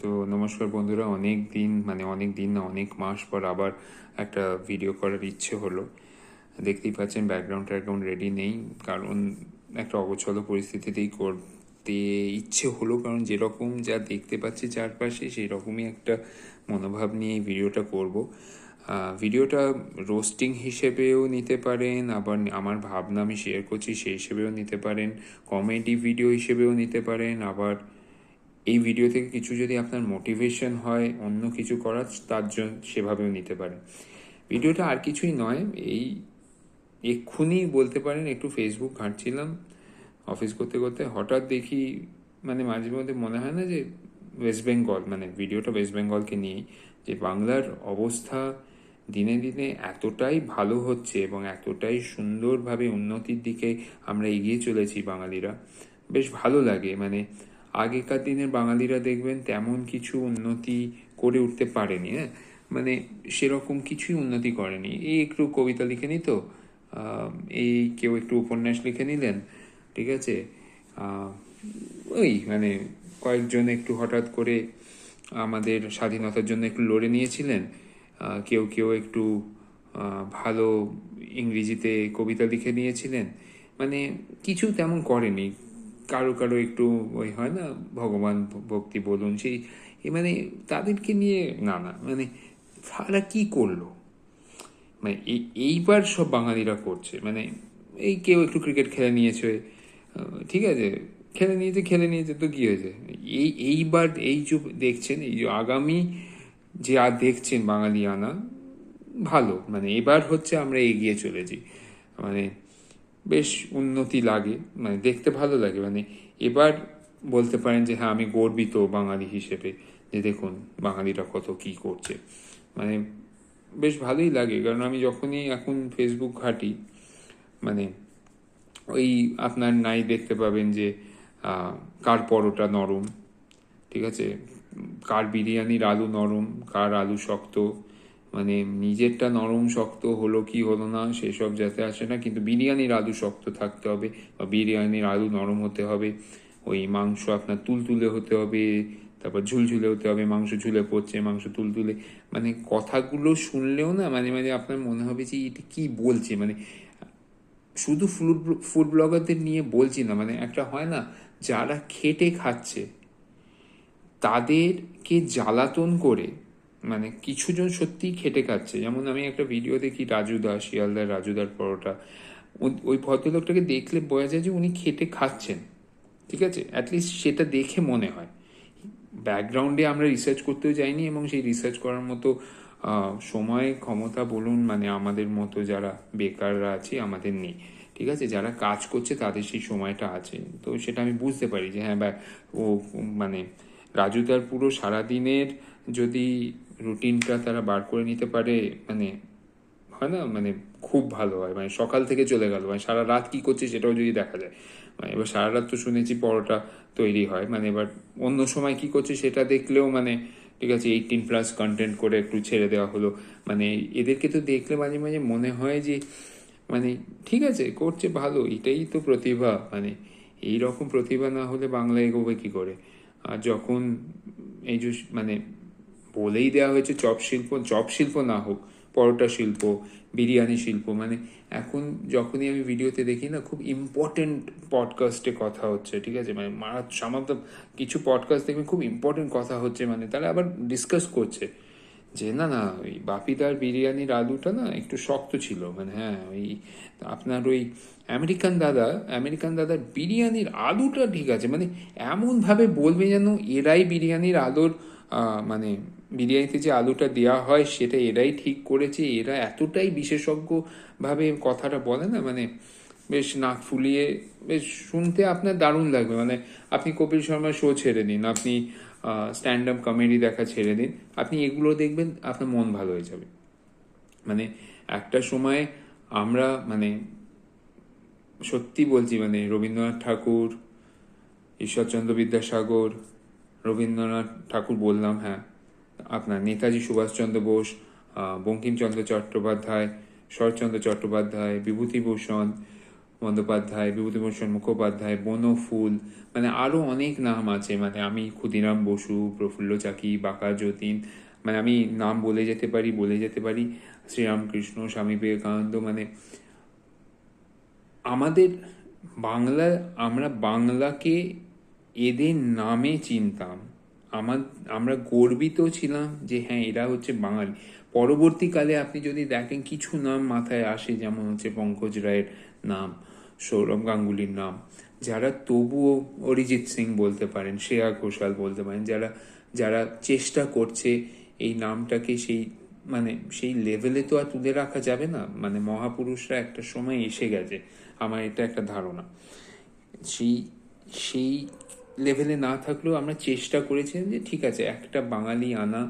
তো নমস্কার বন্ধুরা, অনেক দিন না, অনেক মাস পর আবার একটা ভিডিও করার ইচ্ছে হলো। দেখতেই পাচ্ছেন ব্যাকগ্রাউন্ড রেডি নেই, কারণ একটা অগোছালো পরিস্থিতিতেই করতে ইচ্ছে হলো, কারণ যেরকম যা দেখতে পাচ্ছি চারপাশে সেই রকমই একটা মনোভাব নিয়ে এই ভিডিওটা করব। ভিডিওটা রোস্টিং হিসেবেও নিতে পারেন, আবার আমার ভাবনা আমি শেয়ার করছি সেই হিসেবেও নিতে পারেন, কমেডি ভিডিও হিসেবেও নিতে পারেন, আবার এই ভিডিও থেকে কিছু যদি আপনার মোটিভেশন হয় অন্য কিছু করার, তার জন্য সেভাবেও নিতে পারেন। ভিডিওটা আর কিছুই নয়, এই এক্ষুনি বলতে পারেন একটু ফেসবুক ঘাঁটছিলাম অফিস করতে করতে, হঠাৎ দেখি মাঝে মধ্যে মনে হয় না যে ওয়েস্ট বেঙ্গল, ভিডিওটা ওয়েস্ট বেঙ্গলকে নিয়েই, যে বাংলার অবস্থা দিনে দিনে এতটাই ভালো হচ্ছে এবং এতটাই সুন্দরভাবে উন্নতির দিকে আমরা এগিয়ে চলেছি বাঙালিরা। বেশ ভালো লাগে। আগেকার দিনের বাঙালিরা দেখবেন তেমন কিছু উন্নতি করে উঠতে পারেনি, হ্যাঁ, সেরকম কিছুই উন্নতি করেনি। এই একটু কবিতা লিখে নিত, এই কেউ একটু উপন্যাস লিখে নিলেন, ঠিক আছে, ওই কয়েকজন একটু হঠাৎ করে আমাদের স্বাধীনতার জন্য একটু লড়ে নিয়েছিলেন, কেউ কেউ একটু ভালো ইংরেজিতে কবিতা লিখে নিয়েছিলেন, কিছু তেমন করেনি। কারো কারো একটু ওই হয় না, ভগবান ভক্তি বলুন, সেই তাদেরকে নিয়ে না না তারা কি করলো, এইবার সব বাঙালিরা করছে। এই কেউ একটু ক্রিকেট খেলে নিয়েছে, ঠিক আছে, খেলে নিয়েছে তো কি হয়েছে। এইবার এই যে দেখছেন, এই যে আগামী যে আর দেখছেন বাঙালি আনা ভালো, এবার হচ্ছে আমরা এগিয়ে চলেছি, মানে বেশ উন্নতি লাগে, দেখতে ভালো লাগে। এবার বলতে পারেন যে হ্যাঁ, আমি গর্বিত বাঙালি হিসেবে, যে দেখুন বাঙালিরা কত কি করছে। মানে বেশ ভালোই লাগে, কারণ আমি যখনই এখন ফেসবুক ঘাঁটি, মানে ওই আপনার নাই দেখতে পাবেন যে কার পরোটা নরম, ঠিক আছে, কার বিরিয়ানির আলু নরম, কার আলু শক্ত, নিজেরটা নরম শক্ত হলো কি হলো না সেসব যাতে আসে না, কিন্তু বিরিয়ানির আলু শক্ত থাকতে হবে বা বিরিয়ানির আলু নরম হতে হবে, ওই মাংস আপনার তুলতুলে হতে হবে, তারপর ঝুলঝুলে হতে হবে, মাংস ঝুলে পড়ছে, মাংস তুলতুলে, কথাগুলো শুনলেও না মাঝে মাঝে আপনার মনে হবে যে এটা কি বলছে। শুধু ফুড ব্লগারদের নিয়ে বলছি না, একটা হয় না, যারা খেটে খাচ্ছে তাদেরকে জ্বালাতন করে, কিছুজন সত্যিই খেটে খাচ্ছে। যেমন আমি একটা ভিডিও দেখি, শিয়ালদার রাজুদার পরোটা, ওই ভদ্রলোকটাকে দেখলে বোঝা যায় যে উনি খেটে খাচ্ছেন, ঠিক আছে, অ্যাটলিস্ট সেটা দেখে মনে হয়। ব্যাকগ্রাউন্ডে আমরা রিসার্চ করতেও যাইনি, এবং সেই রিসার্চ করার মতো সময় ক্ষমতা বলুন, আমাদের মতো যারা বেকাররা আছি আমাদের নেই, ঠিক আছে, যারা কাজ করছে তাদের সেই সময়টা আছে। তো সেটা আমি বুঝতে পারি যে হ্যাঁ, ও মানে রাজুদার পুরো সারাদিনের যদি রুটিনটা তারা বার করে নিতে পারে, হয় না, খুব ভালো হয়। সকাল থেকে চলে গেল, সারা রাত কি করছে সেটাও যদি দেখা যায়। এবার সারা রাত তো শুনেছি পরোটা তৈরি হয়, এবার অন্য সময় কি করছে সেটা দেখলেও ঠিক আছে, 18+ কন্টেন্ট করে একটু ছেড়ে দেওয়া হলো। এদেরকে তো দেখলে মাঝে মাঝে মনে হয় যে ঠিক আছে, করছে ভালো, এটাই তো প্রতিভা। এই রকম প্রতিভা না হলে বাংলা এগোবে কি করে? আর যখন এই যে বলেই দেওয়া হয়েছে চপ শিল্প না হোক, পরোটা শিল্প, বিরিয়ানি শিল্প, এখন যখনই আমি ভিডিওতে দেখি না, খুব ইম্পর্টেন্ট পডকাস্টে কথা হচ্ছে, ঠিক আছে, সামান্য কিছু পডকাস্ট দেখবেন খুব ইম্পর্টেন্ট কথা হচ্ছে, তারা আবার ডিসকাস করছে যে না না, ওই বাপিদার বিরিয়ানির আলুটা না একটু শক্ত ছিল, হ্যাঁ, ওই আপনার ওই আমেরিকান দাদার বিরিয়ানির আলুটা ঠিক আছে, এমনভাবে বলবে যেন এরাই বিরিয়ানির আলুর বিরিয়ানিতে যে আলুটা দেওয়া হয় সেটা এরাই ঠিক করেছে, এরা এতটাই বিশেষজ্ঞভাবে কথাটা বলে না, বেশ নাক ফুলিয়ে, বেশ শুনতে আপনার দারুণ লাগবে। আপনি কপিল শর্মার শো ছেড়ে দিন, আপনি স্ট্যান্ড আপ কমেডি দেখা ছেড়ে দিন, আপনি এগুলো দেখবেন আপনার মন ভালো হয়ে যাবে। একটা সময় আমরা সত্যি বলছি, রবীন্দ্রনাথ ঠাকুর, ঈশ্বরচন্দ্র বিদ্যাসাগর, রবীন্দ্রনাথ ঠাকুর বললাম, হ্যাঁ, আপনার নেতাজি সুভাষচন্দ্র বোস, বঙ্কিমচন্দ্র চট্টোপাধ্যায়, শরৎচন্দ্র চট্টোপাধ্যায়, বিভূতিভূষণ, বন্দ্যোপাধ্যায়, বিভূতিভূষণ মুখোপাধ্যায়, বনফুল, মানে আরও অনেক নাম আছে, মানে আমি ক্ষুদিরাম বসু, প্রফুল্ল চাকি, বাঁকা যতীন, মানে আমি নাম বলে যেতে পারি শ্রীরামকৃষ্ণ, স্বামী বিবেকানন্দ, মানে আমাদের বাংলা, আমরা বাংলাকে এদের নামে চিনতাম। আমরা গর্বিত ছিলাম যে হ্যাঁ এরা হচ্ছে বাঙালি। পরবর্তীকালে আপনি যদি দেখেন কিছু নাম মাথায় আসে, যেমন হচ্ছে পঙ্কজ রায়ের নাম, সৌরভ গাঙ্গুলির নাম, যারা তবুও অরিজিৎ সিং বলতে পারেন, শ্রেয়া ঘোষাল বলতে পারেন, যারা যারা চেষ্টা করছে এই নামটাকে সেই মানে সেই লেভেলে তো আর তুলে রাখা যাবে না, মানে মহাপুরুষরা একটা সময় এসে গেছে, আমার এটা একটা ধারণা। সেই সেই লেভেলে না থাকলেও আমরা চেষ্টা করেছিলাম যে ঠিক আছে একটা বাঙালি আনা,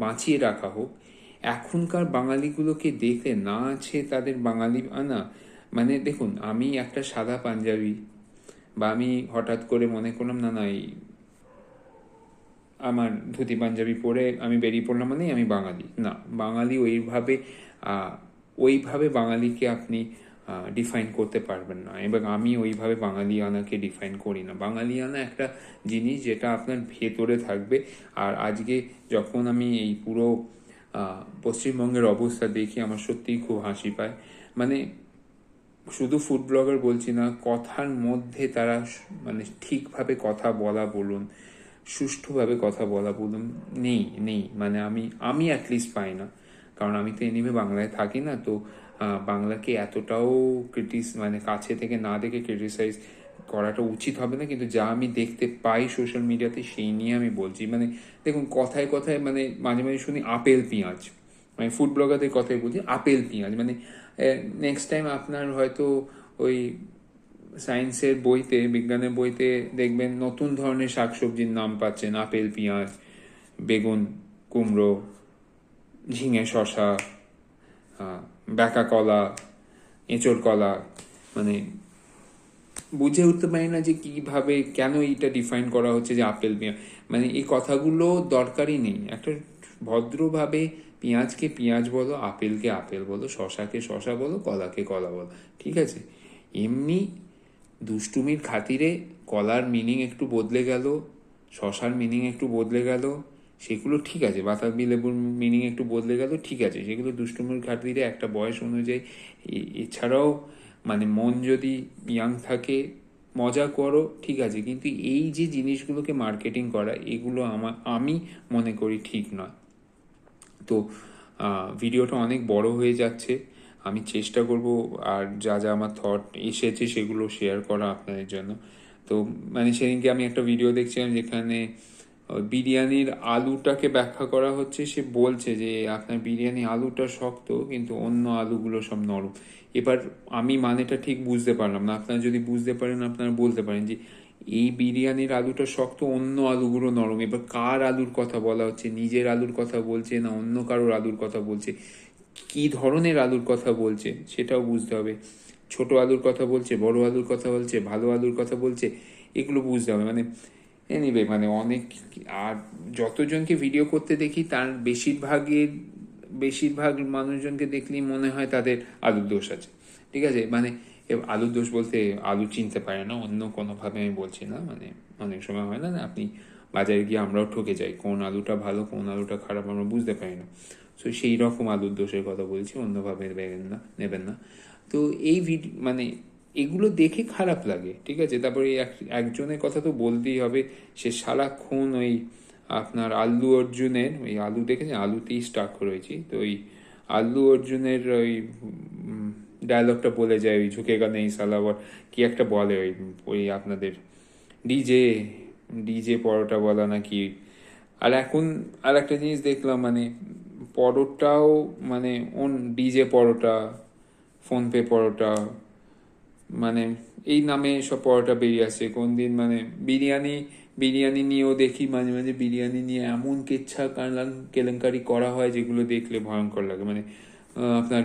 বাঁচিয়ে রাখা হোক। এখনকার বাঙালিগুলোকে দেখলে না আছে তাদের বাঙালি আনা, মানে দেখুন আমি একটা সাদা পাঞ্জাবি, বা আমি হঠাৎ করে মনে করলাম না না এই আমার ধুতি পাঞ্জাবি পরে আমি বেরিয়ে পড়লাম মানেই আমি বাঙালি না। বাঙালি ওইভাবে বাঙালিকে আপনি ডিফাইন করতে পারবেন না, এবং আমি ওইভাবে বাঙালিয়ানাকে ডিফাইন করি না। বাঙালিয়ানা একটা জিনিস যেটা আপনার ভেতরে থাকবে। আর আজকে যখন আমি এই পুরো পশ্চিমবঙ্গের অবস্থা দেখি আমার সত্যিই খুব হাসি পায়। মানে শুধু ফুড ব্লগার বলছি না, কথার মধ্যে তারা মানে ঠিকভাবে কথা বলা বলুন, সুষ্ঠুভাবে কথা বলা বলুন, নেই নেই, মানে আমি অ্যাটলিস্ট পাই না। কারণ আমি তো এনিমে বাংলায় থাকি না, তো বাংলাকে এতটাও মানে কাছে থেকে না দেখে ক্রিটিসাইজ করাটা উচিত হবে না, কিন্তু যা আমি দেখতে পাই সোশ্যাল মিডিয়াতে সেই নিয়ে আমি বলছি। মানে দেখুন কথায় কথায় মানে মাঝে মাঝে শুনি আপেল পেঁয়াজ, মানে ফুড ব্লগারদের কথাই বলছি, আপেল পেঁয়াজ, মানে নেক্সট টাইম আপনার হয়তো ওই সায়েন্সের বইতে, বিজ্ঞানের বইতে দেখবেন নতুন ধরনের শাকসবজির নাম পাচ্ছেন, আপেল পেঁয়াজ, বেগুন, কুমড়ো, ঝিঙে, শশা, ব্যাকা কলা, এঁচড় কলা, মানে বুঝে উঠতে পারি না যে কিভাবে কেন এইটা ডিফাইন করা হচ্ছে যে আপেল পেঁয়াজ, মানে এই কথাগুলো দরকারই নেই। একটা ভদ্রভাবে পেঁয়াজকে পেঁয়াজ বলো, আপেলকে আপেল বলো, শশাকে শশা বলো, কলাকে কলা বলো, ঠিক আছে? এমনি দুষ্টুমির খাতিরে কলার মিনিং একটু বদলে গেল, শশার মিনিং একটু বদলে গেল, সেগুলো ঠিক আছে, বাতাবি লেবুর মিনিং একটু বদলে গেল, ঠিক আছে, সেগুলো দুষ্টুমির খাতিরে একটা বয়স অনুযায়ী। এছাড়াও মানে মন যদি ইয়াং থাকে মজা করো, ঠিক আছে, কিন্তু এই যে জিনিসগুলোকে মার্কেটিং করা, এগুলো আমি মনে করি ঠিক নয়। তো ভিডিওটা অনেক বড় হয়ে যাচ্ছে, আমি চেষ্টা করব আর যা যা আমার থট এসেছে সেগুলো শেয়ার করা আপনাদের জন্য। তো মানে সেদিনকে আমি একটা ভিডিও দেখছিলাম যেখানে বিরিয়ানির আলুটাকে ব্যাখ্যা করা হচ্ছে, সে বলছে যে আপনার বিরিয়ানি আলুটা শক্ত কিন্তু অন্য আলুগুলো সব নরম। এবার আমি মানেটা ঠিক বুঝতে পারলাম না, আপনারা যদি বুঝতে পারেন আপনারা বলতে পারেন যে এই বিরিয়ানির আলুটা শক্ত, অন্য আলুগুলো নরম। এবার কার আলুর কথা বলা হচ্ছে, নিজের আলুর কথা বলছে না অন্য কারোর আলুর কথা বলছে, কি ধরনের আলুর কথা বলছে সেটাও বুঝতে হবে। ছোট আলুর কথা বলছে, বড় আলুর কথা বলছে, ভালো আলুর কথা বলছে, এগুলো বুঝতে হবে। মানে এনিওয়ে মানে অনেক, আর যতজনকে ভিডিও করতে দেখি তার বেশিরভাগ মানুষজনকে দেখলেই মনে হয় তাদের আলুর দোষ আছে, ঠিক আছে? মানে আলুর দোষ বলতে আলু চিনতে পারে না, অন্য কোনোভাবে আমি বলছি না। মানে অনেক সময় হয় না আপনি বাজারে গিয়ে আমরাও ঠকে যাই, কোন আলুটা ভালো কোন আলুটা খারাপ আমরা বুঝতে পারি না। সো সেই রকম আলুর দোষের কথা বলছি, অন্যভাবে নেবেন না। তো এই মানে এগুলো দেখে খারাপ লাগে, ঠিক আছে? তারপরে একজনের কথা তো বলতেই হবে, সে সারাক্ষণ ওই আপনার আল্লু অর্জুনের ওই আলু দেখেছেন, আলুতেই স্টাক রয়েছি, তো ওই আল্লু অর্জুনের ওই ডায়লগটা বলে যায়, ওই ঝুঁকেগা নেই সালাওয়ার, কি একটা বলে ওই ওই আপনাদের ডিজে ডিজে পরোটা বলা নাকি। আর এখন আর একটা জিনিস দেখলাম, মানে পরোটাও মানে ডিজে পরোটা, ফোনপে পরোটা, মানে এই নামে সব পরোটা বেরিয়ে আসছে কোন দিন। মানে বিরিয়ানি নিয়েও দেখি মাঝে মাঝে বিরিয়ানি নিয়ে এমন কেচ্ছা কেলেঙ্কারি করা হয় যেগুলো দেখলে ভয়ঙ্কর লাগে। মানে আপনার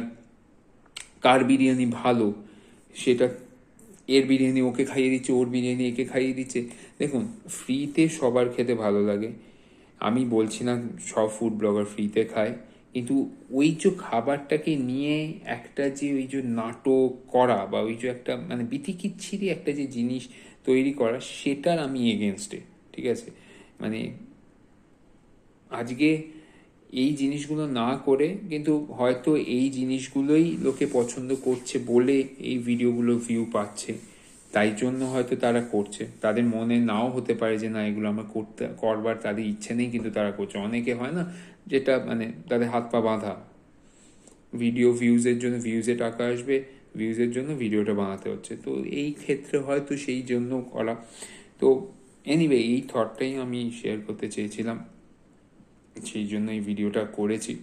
কার বিরিয়ানি ভালো সেটা, এর বিরিয়ানি ওকে খাইয়ে দিচ্ছে, ওর বিরিয়ানি একে খাইয়ে দিচ্ছে। দেখুন ফ্রিতে সবার খেতে ভালো লাগে, আমি বলছি না সব ফুড ব্লগার ফ্রিতে খায়, কিন্তু ওই যে খাবারটাকে নিয়ে একটা যে ওই যে নাটক করা বা ওই যে একটা মানে বিতিকিচ্ছিরি একটা যে জিনিস তৈরি করা, সেটার আমি এগেনস্টে। ঠিক আছে, মানে আজকে এই জিনিসগুলো না করে, কিন্তু হয়তো এই জিনিসগুলোই লোকে পছন্দ করছে বলে এই ভিডিওগুলো ভিউ পাচ্ছে, তাই জন্য হয়তো তারা করছে। তাদের মনে নাও হতে পারে যে না এগুলো আমার করবার তাদের ইচ্ছে নেই, কিন্তু তারা করছে। অনেকে হয় না যেটা মানে তাদের হাত পা বাঁধা, ভিডিও ভিউজের জন্য, ভিউজে টাকা আসবে, ভিউজের জন্য ভিডিওটা বানাতে হচ্ছে। তো এই ক্ষেত্রে হয়তো সেই জন্য করা। তো এনিওয়ে, এই থটটাই আমি শেয়ার করতে চেয়েছিলাম, সেই জন্য এই ভিডিওটা করেছি।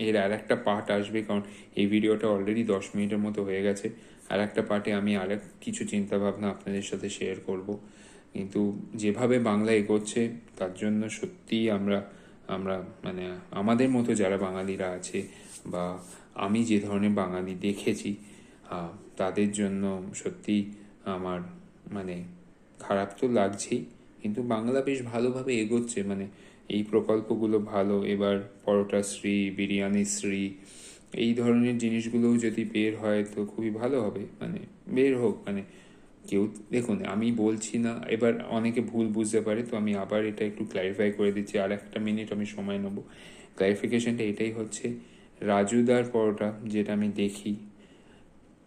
এর আর একটা পার্ট আসবে, কারণ এই ভিডিওটা অলরেডি 10 মিনিটের মতো হয়ে গেছে। আর একটা পার্টে আমি আর কিছু চিন্তাভাবনা আপনাদের সাথে শেয়ার করব। কিন্তু যেভাবে বাংলা এগোচ্ছে তার জন্য সত্যিই আমরা আমরা মানে আমাদের মতো যারা বাঙালিরা আছে, বা আমি যে ধরনের বাঙালি দেখেছি, তাদের জন্য সত্যি আমার মানে খারাপ তো লাগছেই, কিন্তু বাংলা বেশ ভালোভাবে এগোচ্ছে। মানে এই প্রকল্পগুলো ভালো। এবার পরোটা শ্রী, বিরিয়ানি শ্রী, এই ধরনের জিনিসগুলোও যদি বের হয় তো খুবই ভালো হবে। মানে বের হোক, মানে কেউ, দেখুন আমি বলছি না, এবার অনেকে ভুল বুঝতে পারে, তো আমি আবার এটা একটু ক্ল্যারিফাই করে দিচ্ছি। আর একটা মিনিট আমি সময় নেব। ক্ল্যারিফিকেশনটা এটাই হচ্ছে, রাজুদার পরোটা যেটা আমি দেখি,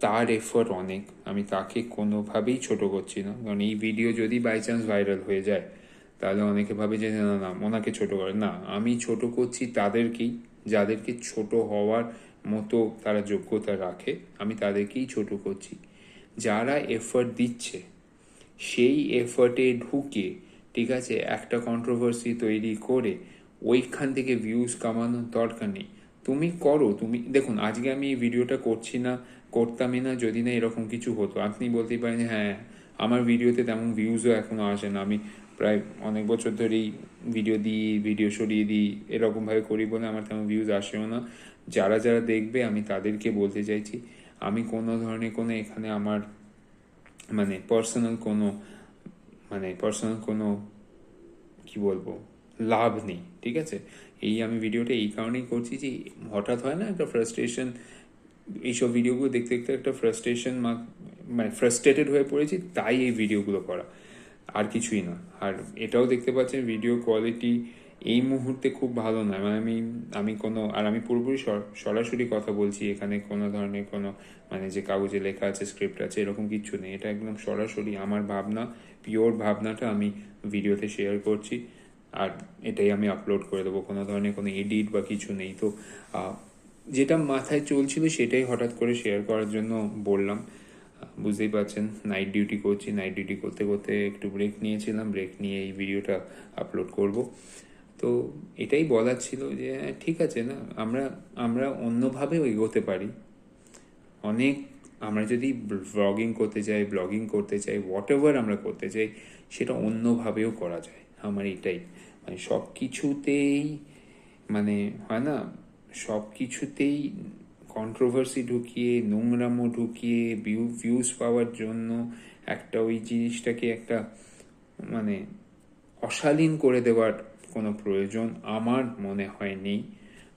তার এফর্ট অনেক, আমি তাকে কোনোভাবেই ছোট করছি না। কারণ এই ভিডিও যদি বাই চান্স ভাইরাল হয়ে যায়, তাহলে অনেকে ভাবে যে না না ওনাকে ছোট করে না, আমি ছোট করছি তাদেরকেই, যাদেরকে ছোট হওয়ার মতো তারা যোগ্যতা রাখে, আমি তাদেরকেই ছোট করছি। যারা এফর্ট দিচ্ছে, সেই এফর্টে ঢুকে, ঠিক আছে, একটা কন্ট্রোভার্সি তৈরি করে ওইখান থেকে ভিউজ কামানোর দরকার নেই। তুমি করো, তুমি দেখুন, আজকে আমি এই ভিডিওটা করছি না, করতামই না যদি না এরকম কিছু হতো। আপনি বলতেই পারেন হ্যাঁ আমার ভিডিওতে তেমন ভিউজও এখনও আসে না, আমি প্রায় অনেক বছর ধরেই ভিডিও দিই, ভিডিও সরিয়ে দিই, এরকমভাবে করি বলে আমার তেমন ভিউজ আসেও না। যারা যারা দেখবে আমি তাদেরকে বলতে চাইছি, আমি কোনো ধরনের কোনো এখানে আমার মানে পার্সোনাল কোনো কি বলবো লাভ নেই। ঠিক আছে, এই আমি ভিডিওটা এই কারণেই করছি যে হঠাৎ হয় না একটা ফ্রাস্ট্রেশন, এইসব ভিডিওগুলো দেখতে দেখতে একটা ফ্রাস্ট্রেশন, মানে ফ্রাস্ট্রেটেড হয়ে পড়েছি, তাই এই ভিডিওগুলো করা, আর কিছুই না। আর এটাও দেখতে পাচ্ছেন ভিডিও কোয়ালিটি এই মুহূর্তে খুব ভালো নয়। মানে আমি আমি পুরোপুরি সরাসরি কথা বলছি, এখানে কোনো ধরনের কোনো মানে যে কাগজে লেখা আছে, স্ক্রিপ্ট আছে, এরকম কিছু নেই। এটা একদম সরাসরি আমার ভাবনা, পিওর ভাবনাটা আমি ভিডিওতে শেয়ার করছি, আর এটাই আমি আপলোড করে দেবো। কোনো ধরনের কোনো এডিট বা কিছু নেই। তো যেটা মাথায় চলছিল সেটাই হঠাৎ করে শেয়ার করার জন্য বললাম। বুঝতেই পারছেন নাইট ডিউটি করছি, নাইট ডিউটি করতে করতে একটু ব্রেক নিয়েছিলাম, ব্রেক নিয়ে এই ভিডিওটা আপলোড করব। তো এটাই বলার ছিল যে ঠিক আছে না, আমরা আমরা অন্যভাবেও এগোতে পারি অনেক। আমরা যদি ব্লগিং করতে চাই, হোয়াট এভার আমরা করতে চাই, সেটা অন্যভাবেও করা যায়। আমার এটাই মানে সব কিছুতেই মানে হয় না, সব কিছুতেই কন্ট্রোভার্সি ঢুকিয়ে, নোংরামো ঢুকিয়ে, ভিউজ পাওয়ার জন্য একটা ওই জিনিসটাকে একটা মানে অশালীন করে দেওয়ার কোনো প্রয়োজন আমার মনে হয় নেই।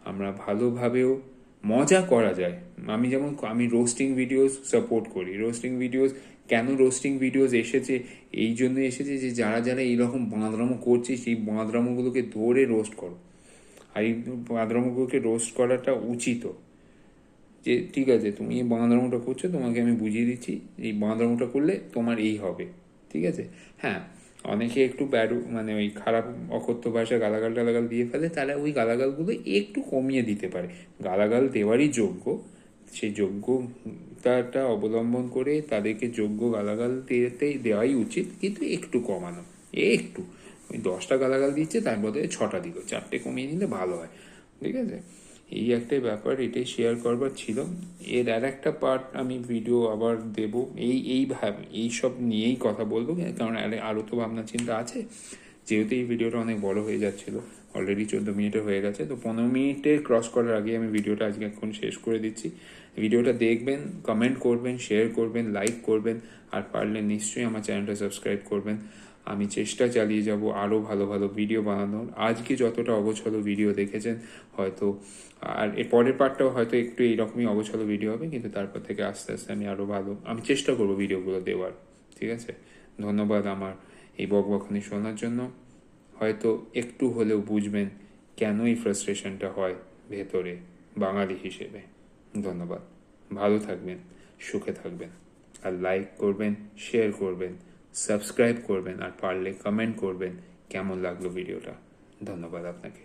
আমরা ভালোভাবেও মজা করা যায়। আমি রোস্টিং ভিডিওস সাপোর্ট করি। রোস্টিং ভিডিওস কেন রোস্টিং ভিডিওস এসেছে, এই জন্য এসেছে যে যারা যারা এইরকম বাঁদরামো করছে সেই বাঁদরামোগুলোকে ধরে রোস্ট করো। আর এই বাঁদরামোগুলোকে রোস্ট করাটা উচিত, যে ঠিক আছে তুমি এই বাঁদরামোটা করছো, তোমাকে আমি বুঝিয়ে দিচ্ছি এই বাঁদরামোটা করলে তোমার এই হবে। ঠিক আছে, হ্যাঁ, অনেকে একটু মানে ওই খারাপ অকথ্য ভাষা গালাগাল টালাগাল দিয়ে ফেলে, তারা ওই গালাগালগুলো একটু কমিয়ে দিতে পারে। গালাগাল দেওয়ারই যোগ্য, সেই যোগ্যতাটা অবলম্বন করে তাদেরকে যোগ্য গালাগাল দেওয়াই উচিত, কিন্তু একটু কমানো, একটু ওই 10টা গালাগাল দিচ্ছে তার বদলে 6টা দিল, 4টে কমিয়ে নিলে ভালো হয়। ঠিক আছে, এই একটাই ব্যাপার, এটাই শেয়ার করবার ছিল। এর আর একটা পার্ট আমি ভিডিও আবার দেব, এই সব নিয়েই কথা বলবো, কারণ আরও তো ভাবনা চিন্তা আছে। যেহেতু এই ভিডিওটা অনেক বড় হয়ে যাচ্ছিল, অলরেডি 14 মিনিটে হয়ে গেছে, তো 15 মিনিটে ক্রস করার আগে আমি ভিডিওটা আজকে এখন শেষ করে দিচ্ছি। ভিডিওটা দেখবেন, কমেন্ট করবেন, শেয়ার করবেন, লাইক করবেন, আর পারলে নিশ্চয়ই আমার চ্যানেলটা সাবস্ক্রাইব করবেন। আমি চেষ্টা চালিয়ে যাব আরও ভালো ভালো ভিডিও বানানোর। আজকে যতটা অগোছালো ভিডিও দেখেছেন হয়তো, আর এর পরের পার্টটাও হয়তো একটু এইরকমই অগোছালো ভিডিও হবে, কিন্তু তারপর থেকে আস্তে আস্তে আমি চেষ্টা করব ভিডিওগুলো দেওয়ার। ঠিক আছে, ধন্যবাদ আমার এই বকবকানি শোনার জন্য। হয়তো একটু হলেও বুঝবেন কেন এই ফ্রাস্ট্রেশনটা হয় ভেতরে বাঙালি হিসেবে। ধন্যবাদ, ভালো থাকবেন, সুখে থাকবেন, আর লাইক করবেন, শেয়ার করবেন, সাবস্ক্রাইব করবেন, আর পারলে কমেন্ট করবেন কেমন লাগলো ভিডিওটা। ধন্যবাদ আপনাকে।